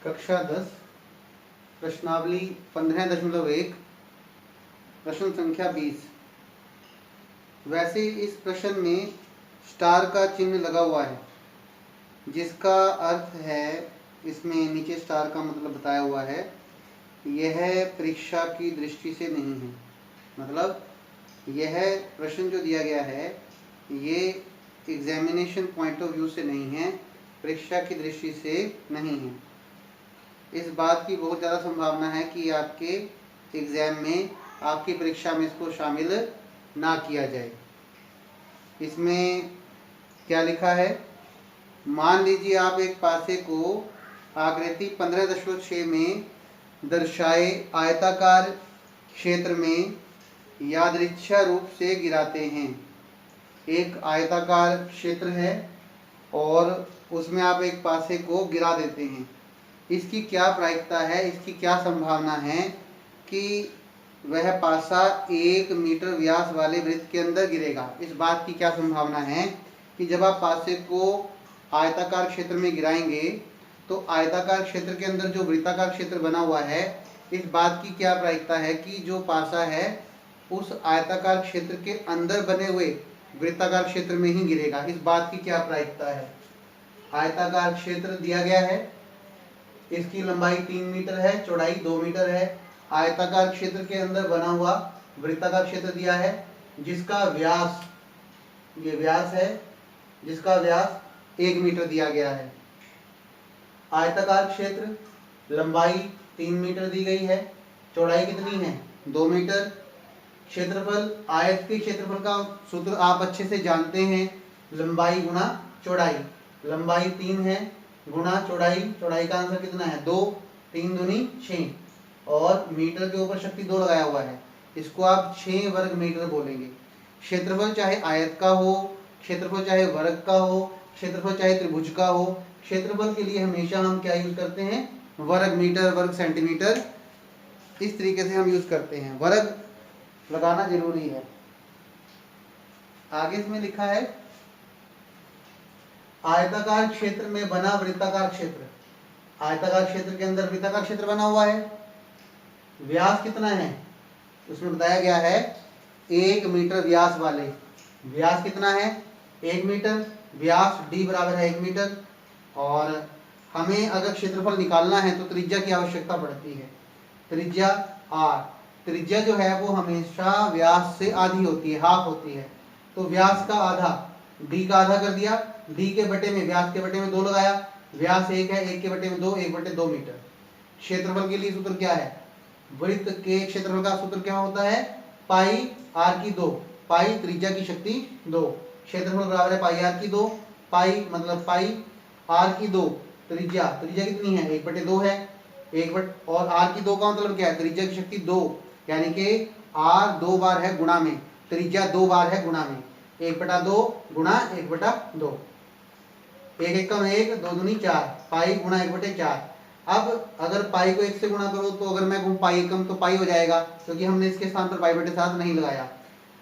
कक्षा 10 प्रश्नावली 15.1 प्रश्न संख्या 20। वैसे इस प्रश्न में स्टार का चिन्ह लगा हुआ है, जिसका अर्थ है, इसमें नीचे स्टार का मतलब बताया हुआ है, यह परीक्षा की दृष्टि से नहीं है। मतलब यह प्रश्न जो दिया गया है ये एग्जामिनेशन पॉइंट ऑफ व्यू से नहीं है, परीक्षा की दृष्टि से नहीं है। इस बात की बहुत ज़्यादा संभावना है कि आपके एग्ज़ाम में, आपकी परीक्षा में इसको शामिल ना किया जाए। इसमें क्या लिखा है, मान लीजिए आप एक पासे को आकृति 15.6 में दर्शाए आयताकार क्षेत्र में यादृच्छा रूप से गिराते हैं। एक आयताकार क्षेत्र है और उसमें आप एक पासे को गिरा देते हैं। इसकी क्या प्रायिकता है, इसकी क्या संभावना है कि वह पासा 1 मीटर व्यास वाले वृत्त के अंदर गिरेगा। इस बात की क्या संभावना है कि जब आप पासे को आयताकार क्षेत्र में गिराएंगे तो आयताकार क्षेत्र के अंदर जो वृत्ताकार क्षेत्र बना हुआ है, इस बात की क्या प्रायिकता है कि जो पासा है उस आयताकार क्षेत्र के अंदर बने हुए वृत्ताकार क्षेत्र में ही गिरेगा। इस बात की क्या प्रायिकता है। आयताकार क्षेत्र दिया गया है, इसकी लंबाई 3 मीटर है, चौड़ाई 2 मीटर है। आयताकार क्षेत्र के अंदर बना हुआ वृत्ताकार क्षेत्र दिया है, जिसका व्यास, ये व्यास है, जिसका व्यास 1 मीटर दिया गया है। आयताकार क्षेत्र, लंबाई 3 मीटर दी गई है, चौड़ाई कितनी है 2 मीटर। क्षेत्रफल, आयत के क्षेत्रफल का सूत्र आप अच्छे से जानते हैं, लंबाई गुणा चौड़ाई। लंबाई 3 है गुणा चौड़ाई, चौड़ाई का आंसर कितना है 2, 3 दूनी 6 और मीटर के ऊपर शक्ति 2 लगाया हुआ है, इसको आप 6 वर्ग मीटर बोलेंगे। क्षेत्रफल चाहे आयत का हो, क्षेत्रफल चाहे वर्ग का हो, क्षेत्रफल चाहे त्रिभुज का हो, क्षेत्रफल के लिए हमेशा हम क्या यूज करते हैं, वर्ग मीटर, वर्ग सेंटीमीटर, इस तरीके से हम यूज करते हैं। वर्ग लगाना जरूरी है। आगे इसमें लिखा है आयताकार क्षेत्र में बना वृत्ताकार क्षेत्र। आयताकार क्षेत्र के अंदर वृत्ताकार क्षेत्र बना हुआ है, व्यास कितना है उसमें बताया गया है 1 मीटर व्यास वाले। व्यास कितना है 1 मीटर, व्यास d बराबर है 1 मीटर। और हमें अगर क्षेत्रफल निकालना है तो त्रिज्या की आवश्यकता पड़ती है। त्रिज्या r, त्रिज्या जो है वो हमेशा व्यास से आधी होती है, हाफ होती है। तो व्यास का आधा, d का आधा कर दिया, d के बटे में, व्यास के बटे में 2 लगाया, व्यास 1 है, 1 के बटे में 2, 1/2 मीटर। क्षेत्रफल के लिए सूत्र क्या है, वृत्त के क्षेत्रफल का सूत्र क्या होता है, पाई r की 2, पाई त्रिज्या की शक्ति 2, क्षेत्रफल बराबर है पाई r की 2, पाई मतलब पाई r की 2, त्रिज्या, त्रिज्या कितनी है 1/2 है, और r की 2 का मतलब क्या है, त्रिज्या की शक्ति 2, यानी कि r 2 बार है गुणा में, त्रिज्या 2 बार है गुणा में, 1/2 गुणा 1/2, 1 एकम 1, 2 दूनी 4, पाई गुणा 1/4। अब अगर पाई को 1 से गुणा करो तो अगर मैं कहूँ पाई एकम तो पाई हो जाएगा, क्योंकि हमने इसके स्थान पर 22/7 नहीं लगाया।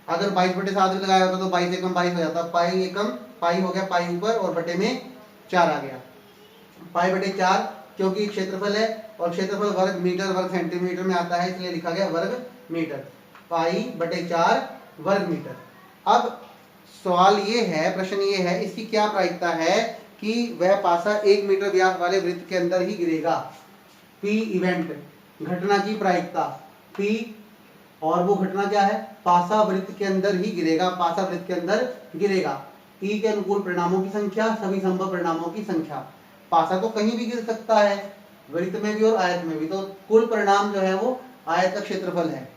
अगर 22/7 लगाया होता तो 22 एकम 22 हो जाता, पाई एकम पाई हो गया, पाई ऊपर और बटे में 4 आ गया, पाई/4, क्योंकि क्षेत्रफल है और क्षेत्रफल वर्ग मीटर, वर्ग सेंटीमीटर में आता है, इसलिए लिखा गया वर्ग मीटर, पाई/4 वर्ग मीटर। अब सवाल ये है, प्रश्न ये है, इसकी क्या प्रायिकता है कि वह पासा 1 मीटर व्यास वाले वृत्त के अंदर ही गिरेगा। P इवेंट, घटना की प्रायिकता P, और वो घटना क्या है, पासा वृत्त के अंदर ही गिरेगा, पासा वृत्त के अंदर गिरेगा। P के अनुकूल परिणामों की संख्या, सभी संभव परिणामों की संख्या। पासा तो कहीं भी गिर सकता है, वृत्त में भी और आयत में भी, तो कुल परिणाम जो है वो आयत का क्षेत्रफल है,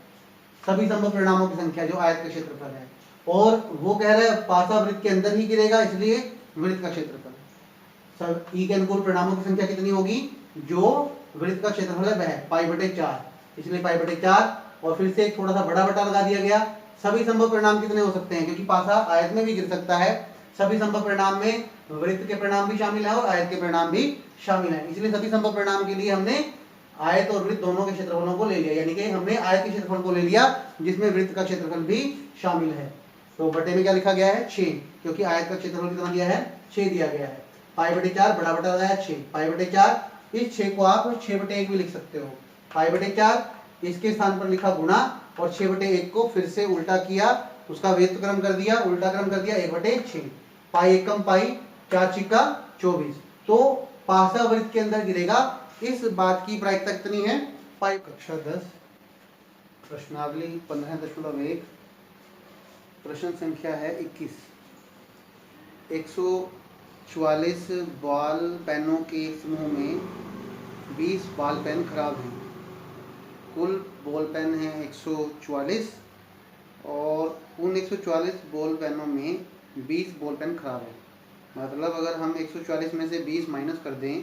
सभी संभव परिणामों की संख्या जो आयत का क्षेत्रफल है। और वो कह रहे हैं पासा वृत्त के अंदर ही गिरेगा, इसलिए वृत्त का क्षेत्रफल। ई के अनुकूल परिणामों की संख्या कितनी होगी, जो वृत्त का क्षेत्रफल है वह पाई/4, इसलिए पाई/4। और फिर से एक थोड़ा सा बड़ा बटा लगा दिया गया। सभी संभव परिणाम कितने हो सकते हैं, क्योंकि पासा आयत में भी गिर सकता है, सभी संभव परिणाम में वृत्त के परिणाम भी शामिल है और आयत के परिणाम भी शामिल है, इसलिए सभी संभव परिणाम के लिए हमने आयत और वृत्त दोनों के क्षेत्रफलों को ले लिया, यानी कि हमने आयत के क्षेत्रफल को ले लिया जिसमें वृत्त का क्षेत्रफल भी शामिल है। तो बटे में क्या लिखा गया है 6, क्योंकि आयत का क्षेत्रफल कितना दिया है 6 दिया गया है, पाई/4 बड़ा बटा लगाया 6, पाई/4 इस 6 को आप 6/1 भी लिख सकते हो। π/4 इसके स्थान पर लिखा गुणा और 6/1 को फिर से उल्टा किया, उसका व्युत्क्रम कर दिया, उल्टा क्रम कर दिया 1/6। पाई एकम पाई, 4 छिक्का 24। तो पासा वृत्त के अंदर गिरेगा। इस बात की प्रायिकता कितनी है? पाई। कक्षा 10 प्रश्नावली 15.1 प्रश्न संख्या है 21। 144 बॉल पेनों के समूह में 20 बॉल पेन खराब हैं। कुल बॉल पेन हैं 144 और उन 144 बॉल पेनों में 20 बॉल पेन खराब है। मतलब अगर हम 144 में से 20 माइनस कर दें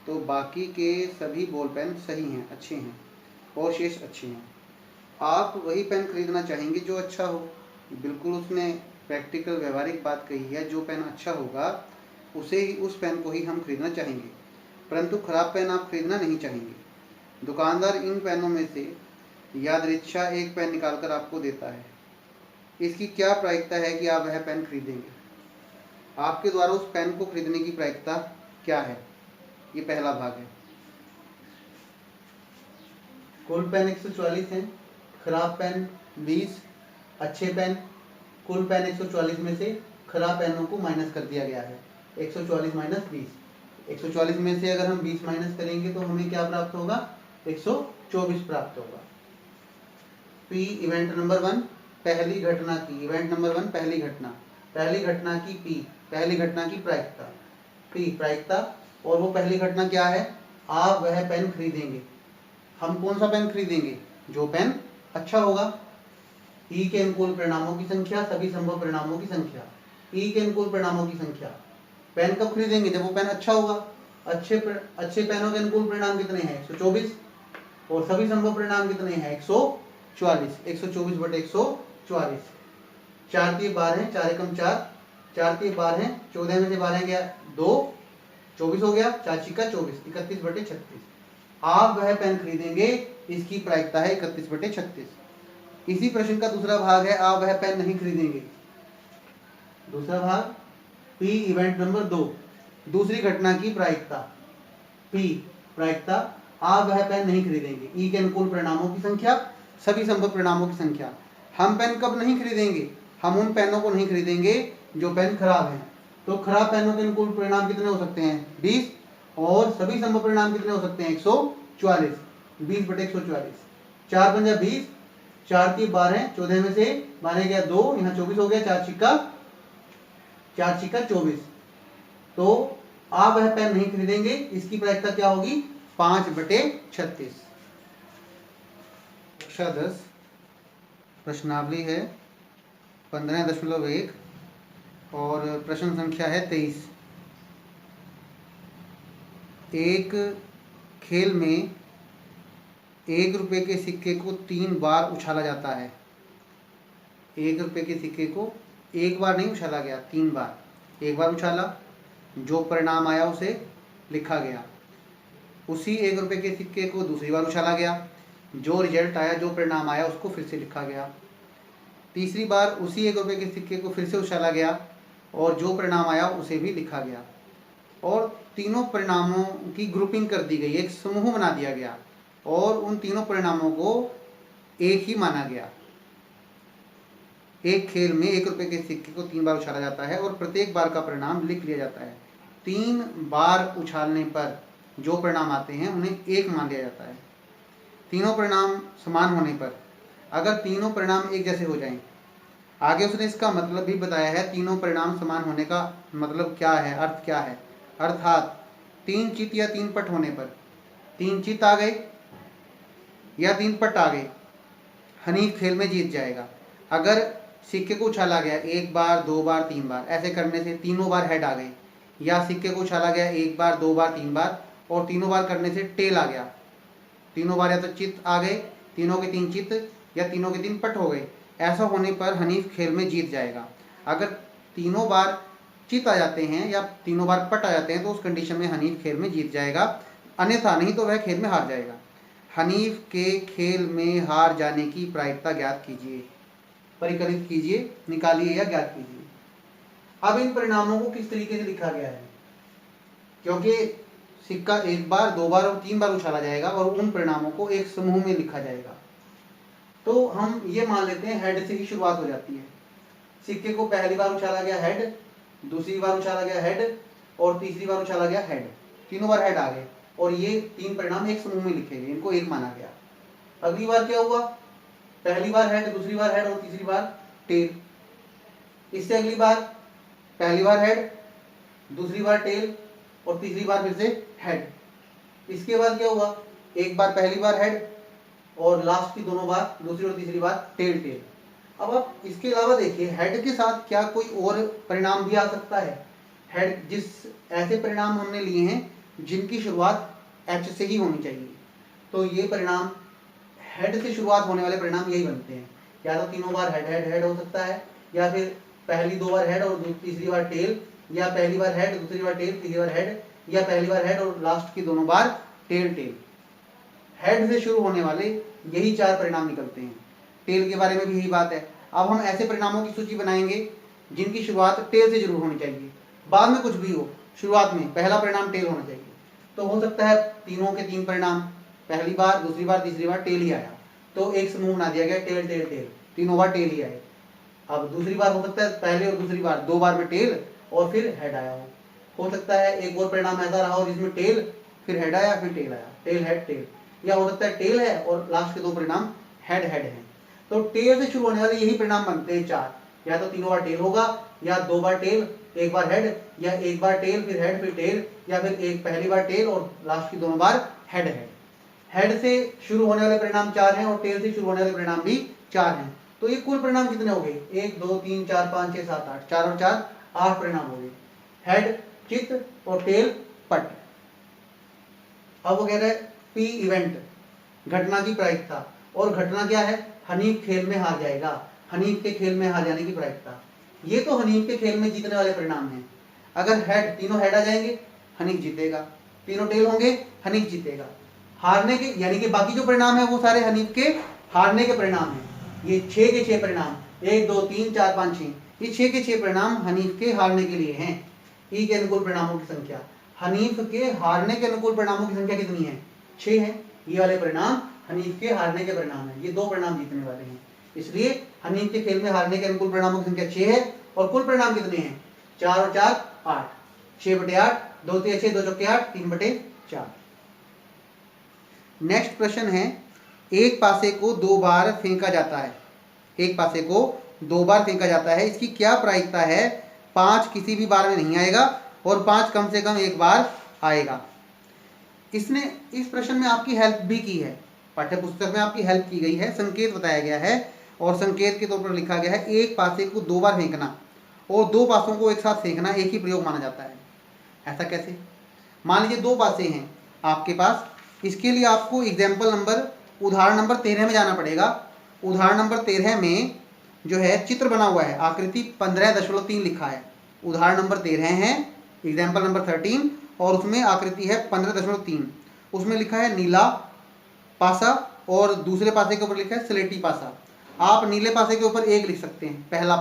तो बाकी के सभी बॉल पेन सही हैं, अच्छे हैं और शेष अच्छे हैं। आप वही पेन खरीदना चाहेंगे जो अच्छा हो। बिल्कुल उसने प्रैक्टिकल व्यवहारिक बात कही है, जो पेन अच्छा होगा उसे ही, उस पेन को ही हम खरीदना चाहेंगे, परंतु खराब पेन आप खरीदना नहीं चाहेंगे। दुकानदार इन पेनों में से यादृच्छा एक पेन निकालकर आपको देता है। इसकी क्या प्रायिकता है कि आप वह पेन खरीदेंगे? आपके द्वारा उस पेन को खरीदने की प्रायिकता क्या है? ये पहला भाग है। कुल पेन 144 हैं, खराब पेन 20, अच्छे पेन। कुल पेन 144 में से खराब पेनों को माइनस कर दिया गया है। 144 माइनस 20, 144 में से अगर हम 20 माइनस करेंगे तो हमें क्या प्राप्त होगा? 124 प्राप्त होगा। पी इवेंट नंबर 1 पहली घटना की, इवेंट नंबर 1 पहली घटना की पी, पहली घटना की प्रायिकता, पी प्रायिकता। और वो पहली घटना क्या है? आप वह पेन खरीदेंगे। हम कौन सा पेन खरीदेंगे? जो पेन अच्छा होगा। ई के अनुकूल परिणामों की संख्या, सभी संभव परिणामों की संख्या। ई के अनुकूल परिणामों की संख्या। पेन कब खरीदेंगे? जब वो पेन अच्छा होगा। अच्छे पेनों के अनुकूल परिणाम कितने हैं? 124 और सभी संभव परिणाम कितने हैं? 144। 124/144। 4 3 12 है, 4 एकम 4, 4 3 12 है, 14 में से 12 गया 2, 24 हो गया, 4 छिक्का 24, 31/36। आप वह पेन खरीदेंगे, इसकी प्रायिकता है 31/36। इसी प्रश्न का दूसरा भाग है, आप वह पेन नहीं खरीदेंगे। दूसरा भाग पी इवेंट नंबर 2 दूसरी घटना की प्रायिकता, पी प्रायिकता। आप वह पेन नहीं खरीदेंगे। ई के अनुकूल परिणामों की संख्या, सभी संभव परिणामों की संख्या। हम पेन कब नहीं खरीदेंगे? हम उन पेनों को नहीं खरीदेंगे जो पेन खराब हैं। तो खराब पेनों के अनुकूल परिणाम कितने हो सकते हैं? 20 और सभी संभव परिणाम कितने हो सकते हैं? 144। 20/144। 4 पंजा 20, 4 3 12, 14 में से 12 गया 2, यहाँ 24 हो गया, 4 छिक्का 24। तो आप वह पेन नहीं खरीदेंगे, इसकी प्रायिकता क्या होगी? 5/36। कक्षा 10 प्रश्नावली है 15.1 और प्रश्न संख्या है 23। एक खेल में 1 रुपये के सिक्के को 3 बार उछाला जाता है। 1 रुपये के सिक्के को एक बार नहीं उछाला गया, 3 बार। एक बार उछाला, जो परिणाम आया उसे लिखा गया। उसी 1 रुपये के सिक्के को दूसरी बार उछाला गया, जो रिजल्ट आया, जो परिणाम आया उसको फिर से लिखा गया। तीसरी बार उसी 1 रुपये के सिक्के को फिर से उछाला गया और जो परिणाम आया उसे भी लिखा गया। और तीनों परिणामों की ग्रुपिंग कर दी गई, एक समूह बना दिया गया और उन तीनों परिणामों को एक ही माना गया। एक खेल में 1 रुपये के सिक्के को 3 बार उछाला जाता है और प्रत्येक बार का परिणाम लिख लिया जाता है। 3 बार उछालने पर जो परिणाम आते हैं उन्हें एक मान लिया जाता है। तीनों परिणाम समान होने पर, अगर तीनों परिणाम एक जैसे हो जाएं, आगे उसने इसका मतलब भी बताया है। तीनों परिणाम समान होने का मतलब क्या है, अर्थ क्या है? अर्थात 3 चित या 3 पट होने पर, 3 चित आ गए या 3 पट आ गए, हनीफ खेल में जीत जाएगा। अगर सिक्के को उछाला गया 1 बार 2 बार 3 बार, ऐसे करने से तीनों बार हेड आ गई, या सिक्के को उछाला गया 1 बार 2 बार 3 बार और तीनों बार करने से टेल आ गया, तीनों बार या तो चित आ गए, तीनों के 3 चित या तीनों के 3 पट हो गए, ऐसा होने पर हनीफ खेल में जीत जाएगा। अगर तीनों बार चित आ जाते हैं या तीनों बार पट आ जाते हैं तो उस कंडीशन में हनीफ खेल में जीत जाएगा, अन्यथा नहीं तो वह खेल में हार जाएगा। हनीफ के खेल में हार जाने की प्रायिकता ज्ञात कीजिए, परिकलित कीजिए, निकालिए या ज्ञात कीजिए। अब इन परिणामों को किस तरीके से लिखा गया है? क्योंकि सिक्का एक बार, दो बार और तीन बार उछाला जाएगा और उन परिणामों को एक समूह में लिखा जाएगा। तो हम ये मान लेते हैं हेड से ही शुरुआत हो जाती है। सिक्के को पहली बार उछाला गया हेड, दूसरी बार उछाला गया हेड और तीसरी बार उछाला गया हेड, तीनों बार हेड आ गए और ये तीन परिणाम एक समूह में लिखे गए, इनको एक माना गया। अगली बार क्या हुआ, पहली बार हेड, दूसरी बार हेड और तीसरी बार टेल। इससे अगली बार पहली बार हेड, दूसरी बार टेल और तीसरी बार फिर से हेड। इसके बाद क्या हुआ, एक बार पहली बार हेड और लास्ट की दोनों बार, दूसरी और तीसरी बार टेल टेल। अब आप इसके अलावा देखिए हेड के साथ क्या कोई और परिणाम भी आ सकता है। हेड जिस ऐसे परिणाम हमने लिए हैं जिनकी शुरुआत एच से ही होनी चाहिए, तो ये परिणाम हेड से शुरुआत होने वाले परिणाम यही बनते हैं। या तो तीनों बार हेड हेड हेड हो सकता है, या फिर पहली दो बार हेड और तीसरी बार टेल, या पहली बार हेड, दूसरी बार टेल, तीसरी बार हेड, या पहली बार हेड और लास्ट की दोनों बार टेल टेल। हेड से शुरू होने वाले यही चार परिणाम निकलते हैं। टेल के बारे में भी यही बात है। अब हम ऐसे परिणामों की सूची बनाएंगे जिनकी शुरुआत टेल से जरूर होनी चाहिए, बाद में कुछ भी हो, शुरुआत में पहला परिणाम टेल होना चाहिए। तो हो सकता है तीनों के तीन परिणाम पहली बार, दूसरी बार, तीसरी बार टेल ही आया, तो एक समूह बना दिया गया टेल टेल टेल, तीनों बार टेल ही आए। अब दूसरी बार हो सकता है पहले और दूसरी बार दो बार में टेल और फिर हेड आया हो सकता है एक और परिणाम ऐसा रहा हो जिसमें टेल फिर हेड आया फिर टेल आया, टेल हेड टेल, या हो सकता है टेल है और लास्ट के दो परिणाम हेड हेड है। तो टेल से शुरू होने वाले यही परिणाम बनते हैं चार, या तो तीनों बार टेल होगा, या दो बार टेल एक बार हेड, या एक बार टेल फिर हेड फिर टेल, या फिर एक पहली बार टेल और लास्ट की दोनों बार हेड है। हेड से शुरू होने वाले परिणाम चार हैं और टेल से शुरू होने वाले परिणाम भी चार हैं। तो ये कुल परिणाम कितने हो गए, 1 2 3 4 5 6 7 8, 4 और 4 8 परिणाम हो गए। हेड चित्त और टेल पट। अब वो कह रहे पी इवेंट, घटना की प्रायिकता, और घटना क्या है, हनीफ खेल में हार जाएगा, हनीफ के खेल में हार जाने की प्रायिकता। ये तो हनीफ के खेल में जीतने वाले परिणाम हैं। अगर हेड, तीनों हेड आ जाएंगे हनीफ जीतेगा, तीनों टेल होंगे हनीफ जीतेगा। हारने के यानी कि बाकी जो परिणाम है वो सारे हनीफ के हारने के परिणाम हैं। ये 6 के 6 परिणाम, 1 2 3 4 5 6, ये 6 के 6 परिणाम हनीफ के हारने के लिए हैं। ई के अनुकूल परिणामों की संख्या, हनीफ के हारने के अनुकूल परिणामों की संख्या कितनी है, 6 है। ये वाले परिणाम हनीफ के हारने के परिणाम है, ये दो परिणाम जीतने वाले हैं। इसलिए हनीफ के खेल में हारने के अनुकूल परिणामों की संख्या 6 है और कुल परिणाम कितने हैं, 4 और 4 8, 6/8, 2 3 6, 2 चौके 8, 3/4। नेक्स्ट प्रश्न है, एक पासे को दो बार फेंका जाता है, एक पासे को दो बार फेंका जाता है, इसकी क्या प्रायिकता है, 5 किसी भी बार में नहीं आएगा और 5 कम से कम एक बार आएगा। इसने इस प्रश्न में आपकी हेल्प भी की है, पाठ्य पुस्तक में आपकी हेल्प की गई है, संकेत बताया गया है और संकेत के तौर पर लिखा गया है एक पासे को दो बार फेंकना और दो पासों को एक साथ फेंकना एक ही प्रयोग माना जाता है। ऐसा कैसे, मान लीजिए दो पासे हैं आपके पास, इसके लिए आपको एग्जाम्पल नंबर, उदाहरण नंबर 13 में जाना पड़ेगा। उदाहरण नंबर 13 में जो है चित्र बना हुआ है, आकृति 15.3 लिखा है। उदाहरण नंबर 13 है, एग्जाम्पल नंबर 13, और उसमें आकृति है 15.3। उसमें लिखा है नीला पासा और दूसरे पासे के ऊपर लिखा है स्लेटी पासा। आप नीले पासे के ऊपर एक लिख सकते हैं, पहला,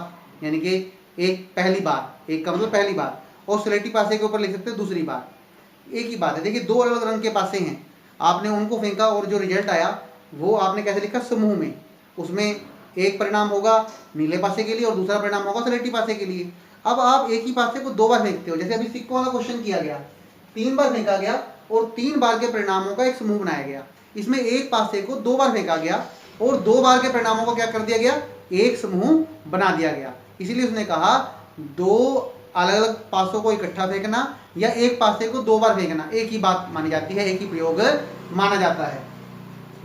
यानी कि एक पहली बार, एक का मतलब पहली बार, और स्लेटी पासे के ऊपर लिख सकते हैं दूसरी बार। एक ही बात है। देखिए दो अलग अलग रंग के पासे हैं, आपने उनको फेंका और जो रिजल्ट आया वो आपने कैसे लिखा, समूह में। उसमें एक परिणाम होगा नीले पासे के लिए और दूसरा परिणाम होगा स्लेटी पासे के लिए। अब आप एक ही पासे को दो बार फेंकते हो, जैसे अभी सिक्कों वाला क्वेश्चन किया गया, 3 बार फेंका गया और 3 बार के परिणामों का एक समूह बनाया गया। इसमें एक पासे को 2 बार फेंका गया और 2 बार के परिणामों को क्या कर दिया गया, एक समूह बना दिया गया। इसीलिए उसने कहा 2 अलग अलग पासों को इकट्ठा फेंकना या एक पासे को 2 बार फेंकना एक ही बात मानी जाती है, एक ही प्रयोग माना जाता है।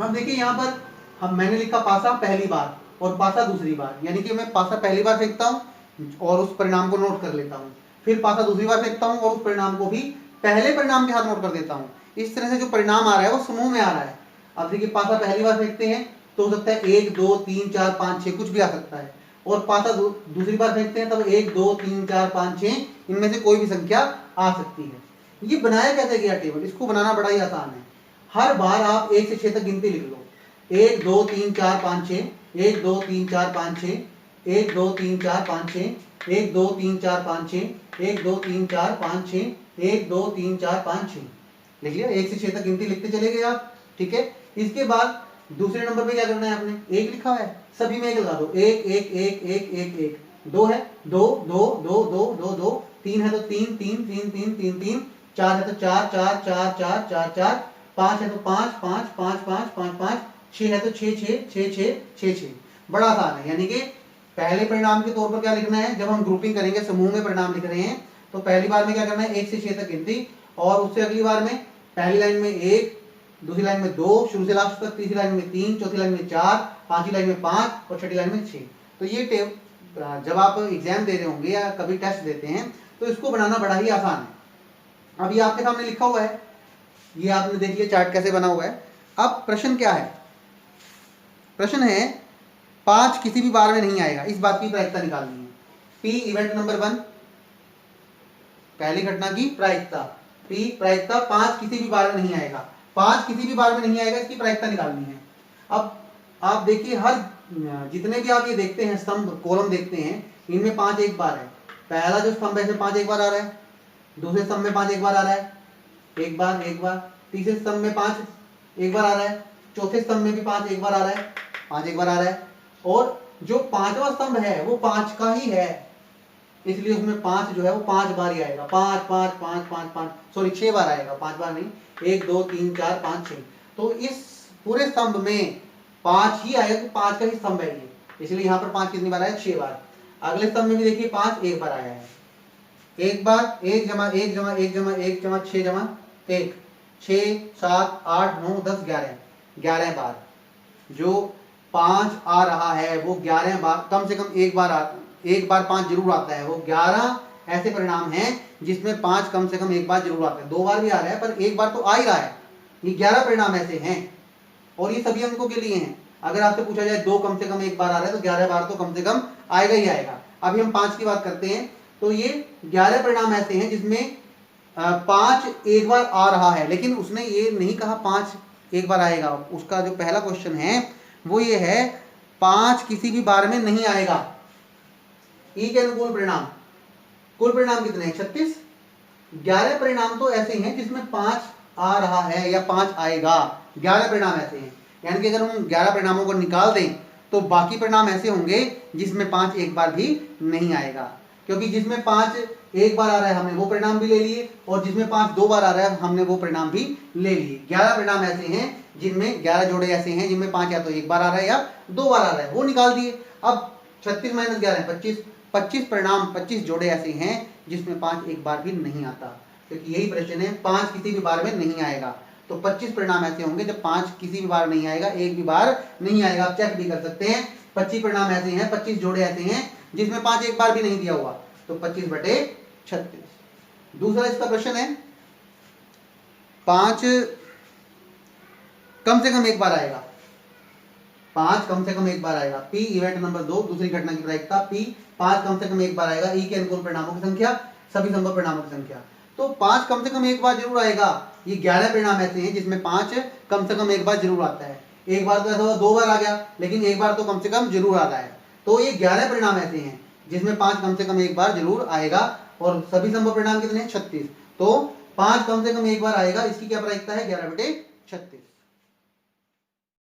अब देखिए यहाँ पर मैंने लिखा पासा पहली बार और पासा दूसरी बार, यानी कि मैं पासा पहली बार फेंकता हूँ और उस परिणाम को नोट कर लेता हूँ, फिर पासा दूसरी बार फेंकता हूँ और उस परिणाम को भी पहले परिणाम के साथ नोट कर देता हूँ। इस तरह से जो परिणाम आ रहा है वो समूह में आ रहा है। अब देखिए पासा पहली बार फेंकते हैं तो हो सकता है 1 2 3 4 5 6 कुछ भी आ सकता है, और पासा दूसरी बार फेंकते हैं तब 1 2 3 4 5 6 इनमें से कोई भी संख्या आ सकती है। ये बनाया कैसे गया टेबल, इसको बनाना बड़ा ही आसान है। हर बार आप 1 से 6 तक गिनती लिख लो, 1 2 3 4 5 6, 1 2 3 4 5 6, 1 2 3 4 5 6, 1 2 3 4 5 6, 1 2 3 4 5 6, 1 2 3 4 5 6। लिख लिया, 1 से 6 तक गिनती लिखते चले गए आप, ठीक है। इसके बाद दूसरे नंबर पे क्या करना है आपने, 1 लिखा हुआ है, सभी में 1 लगा दो, 1 1 1 1 1 1, 2 है 2 2 2 2 2 2, 3 है तो 3 3 3 3 3 3, 4 है तो 4 4 4 4 4 4, 5 है तो 5 5 5 5 5 5, 6 है तो 6 6 6 6 6 6। बड़ा आसान है, यानी कि पहले परिणाम के तौर पर क्या लिखना है, जब हम ग्रुपिंग करेंगे, समूह में परिणाम लिख रहे हैं, तो पहली बार में क्या करना है, 1 से 6 तक गिनती, और उससे अगली बार में पहली लाइन में 1, दूसरी लाइन में 2, शुरू से लास्ट तक, तीसरी लाइन में 3, चौथी लाइन में 4, पांचवी लाइन में 5 और छठी लाइन में 6। तो ये जब आप एग्जाम दे रहे होंगे या कभी टेस्ट देते हैं तो इसको बनाना बड़ा ही आसान है। अब ये आपके सामने लिखा हुआ है, ये आपने देख लिया चार्ट कैसे बना हुआ है। अब प्रश्न क्या है, प्रश्न है 5 किसी भी बार में नहीं आएगा, इस बात की प्रायिकता निकालनी है। पी इवेंट नंबर 1, पहली घटना की प्रायिकता, पी प्रायिकता 5 किसी भी बार में नहीं आएगा, 5 किसी भी बार में नहीं आएगा, इसकी प्रायिकता निकालनी है। अब आप देखिए, हर जितने भी आप ये देखते हैं स्तंभ कॉलम देखते हैं, इनमें 5 एक बार है। पहला जो स्तंभ है इसमें 5 एक बार आ रहा है, दूसरे स्तंभ में 5 एक बार आ रहा है, एक बार, तीसरे स्तंभ में 5 एक बार आ रहा है, चौथे स्तंभ में भी 5 एक बार आ रहा है, 5 एक बार आ रहा है, और जो पांचवा स्तंभ है वो 5 का ही है, इसलिए उसमें 5 जो है वो 5 बार ही आएगा, 5 5 5 5 5, सॉरी 6 बार आएगा, 5 बार नहीं, 1 2 3 4 5 6। तो इस पूरे स्तंभ में 5 ही आएगा, तो 5 का ही स्तंभ है ये, इसलिए यहाँ पर 5 कितनी बार आया, 6 बार। अगले स्तंभ में भी देखिए 5 एक बार आया है, एक बार, 1 जमा 1 जमा 1 जमा 1 जमा 6 जमा 1, 6 7 8 9 10 11 बार जो 5 आ रहा है वो 11 बार, कम से कम एक बार 5 जरूर आता है। वो 11 ऐसे परिणाम हैं जिसमें 5 कम से कम एक बार जरूर आता है, 2 बार भी आ रहा है पर एक बार तो आ ही रहा है। ये 11 परिणाम ऐसे हैं और ये सभी अंकों के लिए हैं। अगर आपसे पूछा जाए 2 कम से कम एक बार आ रहा है तो 11 बार तो कम से कम आएगा ही आएगा। अभी हम 5 की बात करते हैं, तो ये 11 परिणाम ऐसे हैं जिसमें 5 एक बार आ रहा है, लेकिन उसने ये नहीं कहा 5 एक बार आएगा। उसका जो पहला क्वेश्चन है वो ये है 5 किसी भी बार में नहीं आएगा। ई के अनुकूल परिणाम, कुल परिणाम कितने हैं, 36। 11 परिणाम तो ऐसे हैं जिसमें 5 आ रहा है या 5 आएगा, 11 परिणाम ऐसे हैं। यानी कि अगर हम 11 परिणामों को निकाल दें तो बाकी परिणाम ऐसे होंगे जिसमें 5 एक बार भी नहीं आएगा, क्योंकि जिसमें 5 एक बार आ रहा है हमने वो परिणाम भी ले लिए, और जिसमें 5 2 बार आ रहा है हमने वो परिणाम भी ले लिए। 11 परिणाम ऐसे हैं जिनमें 11 जोड़े ऐसे हैं जिनमें 5 या तो एक बार आ रहा है या 2 बार आ रहा है, वो निकाल दिए। अब 36 - 11 25, 25 परिणाम, 25 जोड़े ऐसे हैं जिसमें 5 एक बार भी नहीं आता, क्योंकि यही प्रश्न है 5 किसी भी बार में नहीं आएगा। तो 25 परिणाम ऐसे होंगे जब 5 किसी भी बार नहीं आएगा, एक भी बार नहीं आएगा। आप चेक भी कर सकते हैं, 25 परिणाम ऐसे हैं, 25 जोड़े ऐसे हैं जिसमें 5 एक बार भी नहीं दिया हुआ, तो 25/36। दूसरा इसका प्रश्न है 5 कम से कम एक बार आएगा, 5 कम से कम एक बार आएगा। पी इवेंट नंबर 2, दूसरी घटना की प्रायिकता, पी 5 कम से कम एक बार आएगा। ई के अनुकूल परिणामों की संख्या, सभी संभव परिणामों की संख्या। तो 5 कम से कम एक बार जरूर आएगा। ये 11 परिणाम ऐसे हैं जिसमें 5 कम से कम एक बार जरूर आता है। एक बार तो ऐसा हुआ 2 बार आ गया, लेकिन एक बार तो कम से कम जरूर आ रहा है। तो ये 11 परिणाम ऐसे हैं जिसमें 5 कम से कम एक बार जरूर आएगा, और सभी संभव परिणाम कितने हैं, 36। तो 5 कम से कम एक बार आएगा, इसकी क्या प्रायिकता है, 11/36।